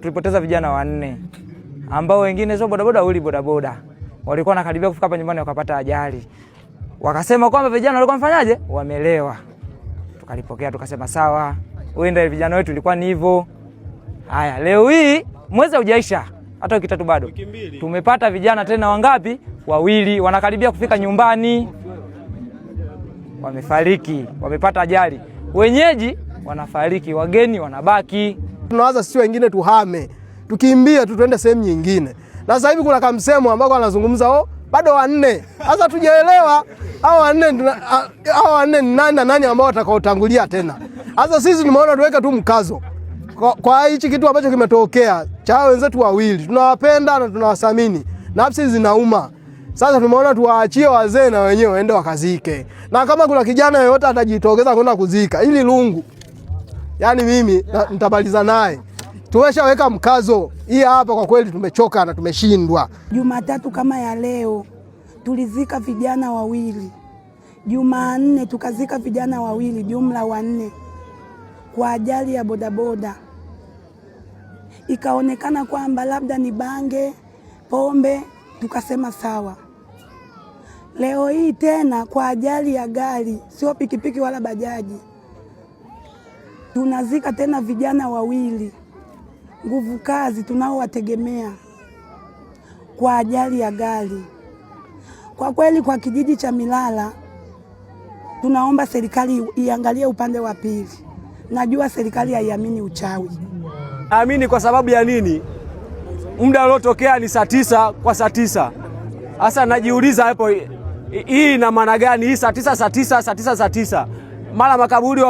tulipoteza vijana 4 ambao wengine sio bodaboda walikuwa wanakaribia kufika hapa nyumbani wakapata ajali. Wakasema kwamba vijana walikuwa wamefanyaje? Wamelewa. Tukalipokea tukasema sawa, uenda vijana wetu ilikuwa ni hivyo. Haya, leo hii mwezi hujaisha, hata wiki 3 bado. Tumepata vijana tena wangapi? 2 wanakaribia kufika nyumbani. Wamefariki, wamepata ajali. Wenyeji wanafariki, wageni wanabaki. Tunawaza sisi wengine tuhame, tukimbie tuende sehemu nyingine. Na sasa hivi kuna kamsemo ambako anazungumza bado 4. Sasa tujaelewa hao 4 ni nani na nani ambao watakaotangulia tena. Sasa sisi tumeona tuweke tu mkazo kwa hichi kitu ambacho kimetokea cha wenzetu 2. Tunawapenda na tunawathamini. Nafsi zinauma. Sasa tumeona tuwaachie wazee na wenyewe waende wakazike. Na kama kuna kijana yeyote atajitokeza kwenda kuzika ili lungu, yani mimi nitabaliza naye. Tumeshaweka mkazo. Hii hapa kwa kweli tumechoka na tumeshindwa. Jumatatu kama ya leo tulizika vijana 2. Jumanne tukazika vijana 2, jumla 4 kwa ajali ya bodaboda. Ikaonekana kwamba labda ni bange, pombe, tukasema sawa. Leo hii tena kwa ajali ya gari, sio pikipiki wala bajaji. Tunazika tena vijana 2. Nguvu kazi tunaowategemea kwa ajali ya gari. Kwa kweli kwa kijiji cha Milala tunaomba serikali iangalie upande wa pili. Najua serikali haiamini uchawi. Naamini kwa sababu ya nini? Muda uliotokea ni saa 9 kwa saa 9. Sasa najiuliza hapo hii ina maana gani? Hii saa 9 mara makaburi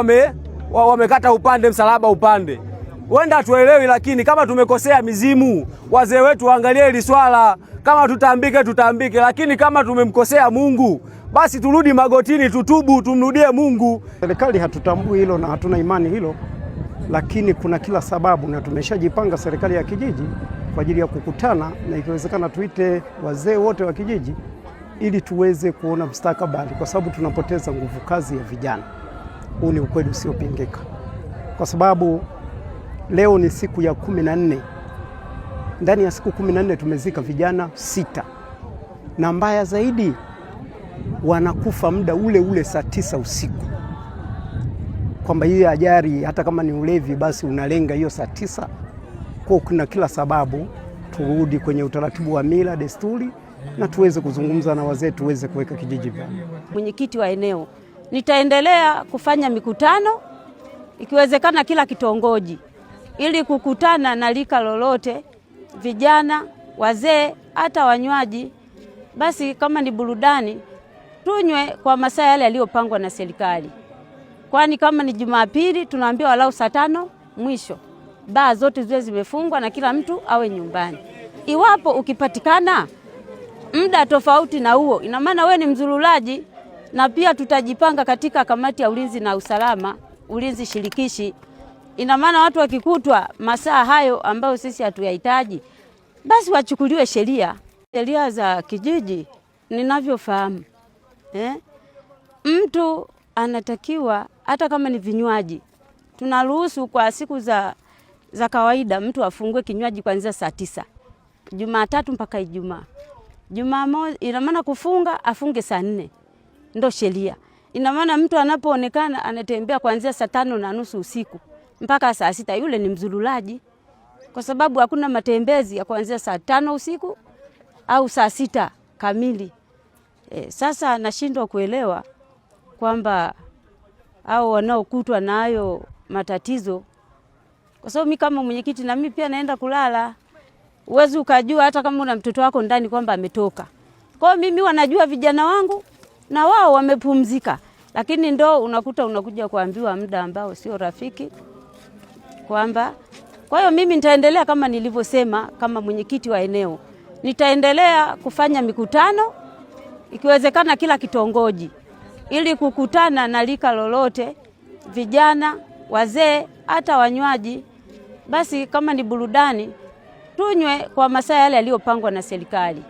wamekata upande, msalaba upande. Wenda tuelewi, lakini kama tumekosea mizimu, wazee wetu waangalie hili swala. Kama tutambike, lakini kama tumemkosea Mungu, basi turudi magotini, tutubu, tumrudie Mungu. Serikali hatutambui hilo na hatuna imani hilo, lakini kuna kila sababu na tumeshajipanga serikali ya kijiji kwa ajili ya kukutana na ikiwezekana tuite wazee wote wa kijiji ili tuweze kuona mustakabali, kwa sababu tunapoteza nguvu kazi ya vijana. Huu ni ukweli usiopingika. Kwa sababu leo ni siku ya 14. Ndani ya siku 14 tumezika vijana 6. Na mbaya zaidi wanakufa muda ule saa 9 usiku. Kwamba hii ajali hata kama ni ulevi basi unalenga hiyo saa 9. Kwa kuna kila sababu turudi kwenye utaratibu wa mila, desturi na tuweze kuzungumza na wazee tuweze kuweka kijiji vyema. Mwenyekiti wa eneo, nitaendelea kufanya mikutano ikiwezekana kila kitongoji ili kukutana na lika lolote, vijana, wazee, hata wanywaji. Basi kama ni burudani tunywe kwa masaa yale yaliyopangwa na serikali. Kwani kama ni Jumapili tunaambiwa walau saa 5 mwisho baa zote ziwe zimefungwa na kila mtu awe nyumbani. Iwapo ukipatikana muda tofauti na huo, ina maana wewe ni mzurulaji. Na pia tutajipanga katika kamati ya ulinzi na usalama, ulinzi shirikishi. Ina maana watu wakikutwa masaa hayo ambayo sisi hatuyahitaji, basi wachukuliwe sheria za kijiji. Ninavyofahamu mtu anatakiwa hata kama ni vinywaji, tunaruhusu kwa siku za kawaida mtu afungue kinywaji kuanzia saa 9 Jumatatu mpaka Ijumaa. Jumamosi ina maana kufunga afunge saa 4. Ndio sheria. Ina maana mtu anapoonekana anatembea kuanzia saa 5:30 usiku mpaka saa 6, yule ni mzurulaji, kwa sababu hakuna matembezi ya kuanzia saa 5 usiku au saa 6 kamili. Sasa nashindwa kuelewa kwamba hao wanaokutwa na hayo matatizo, kwa sababu mimi kama mwenyekiti na mimi pia naenda kulala. Uwezi ukajua hata kama una mtoto wako ndani kwamba ametoka. Kwa hiyo mimi wanajua vijana wangu na wao wamepumzika, lakini ndo unakuja kuambiwa muda ambao sio rafiki kwamba. Kwa hiyo mimi nitaendelea kama nilivyosema, kama mwenyekiti wa eneo nitaendelea kufanya mikutano ikiwezekana kila kitongoji ili kukutana na lika lolote, vijana, wazee, hata wanywaji. Basi kama ni burudani tunywe kwa masaa yale yaliyopangwa na serikali.